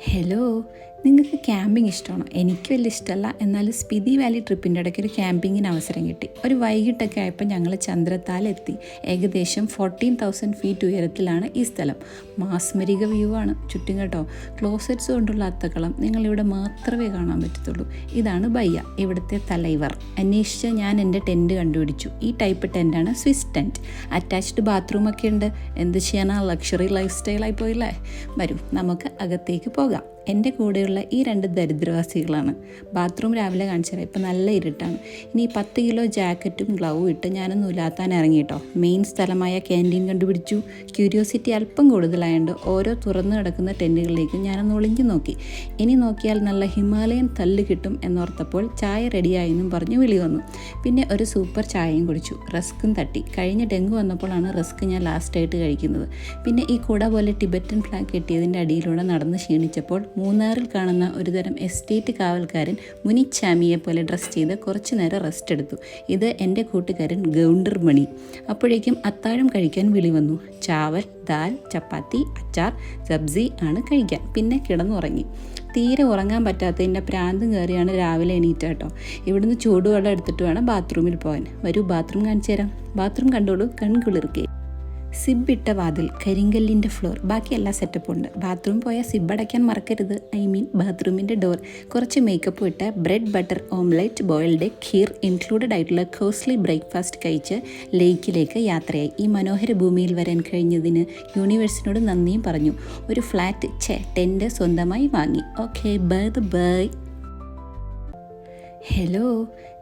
Hello, നിങ്ങൾക്ക് camping ഇഷ്ടമാണോ? എനിക്ക് വലിയ ഇഷ്ടമല്ല. എന്നാലും സ്പിതി വാലി ട്രിപ്പിൻ്റെ ഇടയ്ക്ക് ഒരു ക്യാമ്പിങ്ങിന് അവസരം കിട്ടി. ഒരു വൈകിട്ടൊക്കെ ആയപ്പോൾ ഞങ്ങൾ ചന്ദ്രത്താലെത്തി. ഏകദേശം 14,000 ഫീറ്റ് ഉയരത്തിലാണ് ഈ സ്ഥലം. മാസ്മരിക വ്യൂ ആണ് ചുറ്റും കേട്ടോ. ക്ലോസറ്റ്സ് കൊണ്ടുള്ള അത്തക്കളം നിങ്ങളിവിടെ മാത്രമേ കാണാൻ പറ്റത്തുള്ളൂ. ഇതാണ് ബയ്യ, ഇവിടുത്തെ തലൈവർ. അന്വേഷിച്ച് ഞാൻ എൻ്റെ ടെൻറ്റ് കണ്ടുപിടിച്ചു. ഈ ടൈപ്പ് ടെൻറ്റാണ് സ്വിസ് ടെൻറ്റ്. അറ്റാച്ച്ഡ് ബാത്റൂമൊക്കെ ഉണ്ട്. എന്ത് ചെയ്യാനാ, ലക്ഷറി ലൈഫ് സ്റ്റൈലായി പോയില്ലേ. വരൂ, നമുക്ക് അകത്തേക്ക് പോകാം. എൻ്റെ കൂടെയുള്ള ഈ രണ്ട് ദരിദ്രവാസികളാണ്. ബാത്റൂം രാവിലെ കാണിച്ചുതരാം. ഇപ്പം നല്ല ഇരുട്ടാണ്. ഇനി 10 കിലോ ജാക്കറ്റും ഗ്ലൗവും ഇട്ട് ഞാനൊന്ന് ഉലാത്താൻ ഇറങ്ങി കേട്ടോ. മെയിൻ സ്ഥലമായ ക്യാൻറ്റീൻ കണ്ടുപിടിച്ചു. ക്യൂരിയോസിറ്റി അല്പം കൂടുതലായതുകൊണ്ട് ഓരോ തുറന്നു കിടക്കുന്ന ടെൻറ്റുകളിലേക്കും ഞാനൊന്ന് ഒളിഞ്ഞു നോക്കി. ഇനി നോക്കിയാൽ നല്ല ഹിമാലയൻ തല്ല് കിട്ടും എന്നോർത്തപ്പോൾ ചായ റെഡിയായെന്നും പറഞ്ഞ് വിളി വന്നു. പിന്നെ ഒരു സൂപ്പർ ചായയും കുടിച്ചു. റസ്ക്കും തട്ടി. കഴിഞ്ഞ ഡെങ്കു വന്നപ്പോഴാണ് റസ്ക് ഞാൻ ലാസ്റ്റായിട്ട് കഴിക്കുന്നത്. പിന്നെ ഈ കുട പോലെ ടിബറ്റൻ ഫ്ലാഗ് കെട്ടിയതിൻ്റെ അടിയിലൂടെ നടന്ന് ക്ഷീണിച്ചപ്പോൾ മൂന്നാറിൽ കാണുന്ന ഒരുതരം എസ്റ്റേറ്റ് കാവൽക്കാരൻ മുനിച്ചാമിയെ പോലെ ഡ്രസ് ചെയ്ത് കുറച്ചു നേരം റെസ്റ്റ് എടുത്തു. ഇത് എൻ്റെ കൂട്ടുകാരൻ ഗൗണ്ടർ മണി. അപ്പോഴേക്കും അത്താഴം കഴിക്കാൻ വിളി വന്നു. ചാവൽ, ദാൽ, ചപ്പാത്തി, അച്ചാർ, സബ്സി ആണ് കഴിക്കാൻ. പിന്നെ കിടന്നുറങ്ങി. തീരെ ഉറങ്ങാൻ പറ്റാത്തതിൻ്റെ പ്രാന്തും കയറിയാണ് രാവിലെ എണീറ്റ കേട്ടോ. ഇവിടുന്ന് ചൂടുവെള്ളം എടുത്തിട്ട് വേണം ബാത്റൂമിൽ പോകാൻ. വരൂ, ബാത്റൂം കാണിച്ചു തരാം. ബാത്റൂം കണ്ടോളൂ, കൺകുളിർക്കേ. സിബ് ഇട്ട വാതിൽ, കരിങ്കല്ലിൻ്റെ ഫ്ലോർ, ബാക്കി എല്ലാ സെറ്റപ്പും ഉണ്ട്. ബാത്റൂം പോയാൽ സിബ് അടയ്ക്കാൻ മറക്കരുത്. ബാത്റൂമിൻ്റെ ഡോർ. കുറച്ച് മേക്കപ്പ് ഇട്ട് bread butter omelette, boiled egg, kheer included ആയിട്ടുള്ള കോസ്റ്റ്ലി ബ്രേക്ക്ഫാസ്റ്റ് കഴിച്ച് ലേക്കിലേക്ക് യാത്രയായി. ഈ മനോഹര ഭൂമിയിൽ വരാൻ കഴിഞ്ഞതിന് യൂണിവേഴ്സിനോട് നന്ദിയും പറഞ്ഞു. ഒരു ഫ്ലാറ്റ് ടെൻറ്റ് സ്വന്തമായി വാങ്ങി. Okay, bye. ഹലോ,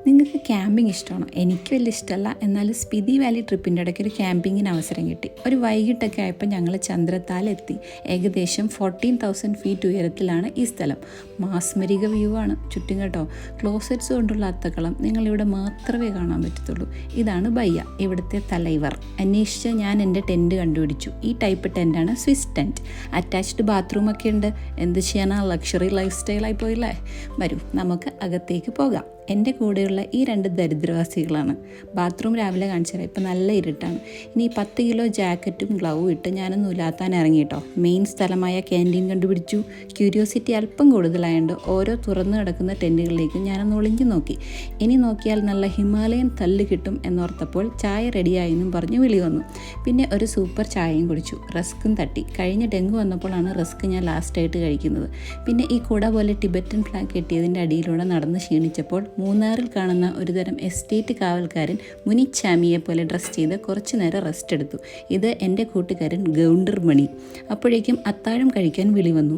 നിങ്ങൾക്ക് ക്യാമ്പിംഗ് ഇഷ്ടമാണോ? എനിക്ക് വലിയ ഇഷ്ടമല്ല. എന്നാലും സ്പിതി വാലി ട്രിപ്പിൻ്റെ ഇടയ്ക്ക് ഒരു ക്യാമ്പിങ്ങിന് അവസരം കിട്ടി. ഒരു വൈകിട്ടൊക്കെ ആയപ്പോൾ ഞങ്ങൾ ചന്ദ്രത്താലെത്തി. ഏകദേശം 14,000 ഫീറ്റ് ഉയരത്തിലാണ് ഈ സ്ഥലം. മാസ്മരിക വ്യൂ ആണ് ചുറ്റും കേട്ടോ. ക്ലോസറ്റ്സ് കൊണ്ടുള്ള അത്തക്കളം നിങ്ങളിവിടെ മാത്രമേ കാണാൻ പറ്റത്തുള്ളൂ. ഇതാണ് ബയ്യ, ഇവിടുത്തെ തലൈവർ. അന്വേഷിച്ച് ഞാൻ എൻ്റെ ടെൻറ്റ് കണ്ടുപിടിച്ചു. ഈ ടൈപ്പ് ടെൻറ്റാണ് സ്വിസ് ടെൻറ്റ്. അറ്റാച്ച്ഡ് ബാത്റൂമൊക്കെ ഉണ്ട്. എന്ത് ചെയ്യാനാ, ലക്ഷറി ലൈഫ് സ്റ്റൈലായി പോയില്ലേ. വരൂ, നമുക്ക് അകത്തേക്ക് പോകാം. എൻ്റെ കൂടെയുള്ള ഈ രണ്ട് ദരിദ്രവാസികളാണ്. ബാത്റൂം രാവിലെ കാണിച്ചുതരാം. ഇപ്പം നല്ല ഇരുട്ടാണ്. ഇനി 10 കിലോ ജാക്കറ്റും ഗ്ലൗവും ഇട്ട് ഞാനൊന്ന് ഉലാത്താൻ ഇറങ്ങി കേട്ടോ. മെയിൻ സ്ഥലമായ ക്യാൻറ്റീൻ കണ്ടുപിടിച്ചു. ക്യൂരിയോസിറ്റി അല്പം കൂടുതലായതുകൊണ്ട് ഓരോ തുറന്നു കിടക്കുന്ന ടെൻറ്റുകളിലേക്കും ഞാനൊന്ന് ഒളിഞ്ഞു നോക്കി. ഇനി നോക്കിയാൽ നല്ല ഹിമാലയൻ തല്ല് കിട്ടും എന്നോർത്തപ്പോൾ ചായ റെഡിയായെന്നും പറഞ്ഞ് വിളി വന്നു. പിന്നെ ഒരു സൂപ്പർ ചായയും കുടിച്ചു. റസ്ക്കും തട്ടി. കഴിഞ്ഞ ഡെങ്കു വന്നപ്പോഴാണ് റസ്ക് ഞാൻ ലാസ്റ്റായിട്ട് കഴിക്കുന്നത്. പിന്നെ ഈ കുട പോലെ ടിബറ്റൻ ഫ്ലാഗ് കെട്ടിയതിൻ്റെ അടിയിലൂടെ നടന്ന് ക്ഷീണിച്ചപ്പോൾ മൂന്നാറിൽ കാണുന്ന ഒരുതരം എസ്റ്റേറ്റ് കാവൽക്കാരൻ മുനിച്ചാമിയെ പോലെ ഡ്രസ് ചെയ്ത് കുറച്ചു നേരം റെസ്റ്റ് എടുത്തു. ഇത് എൻ്റെ കൂട്ടുകാരൻ ഗൗണ്ടർ മണി. അപ്പോഴേക്കും അത്താഴം കഴിക്കാൻ വിളി വന്നു.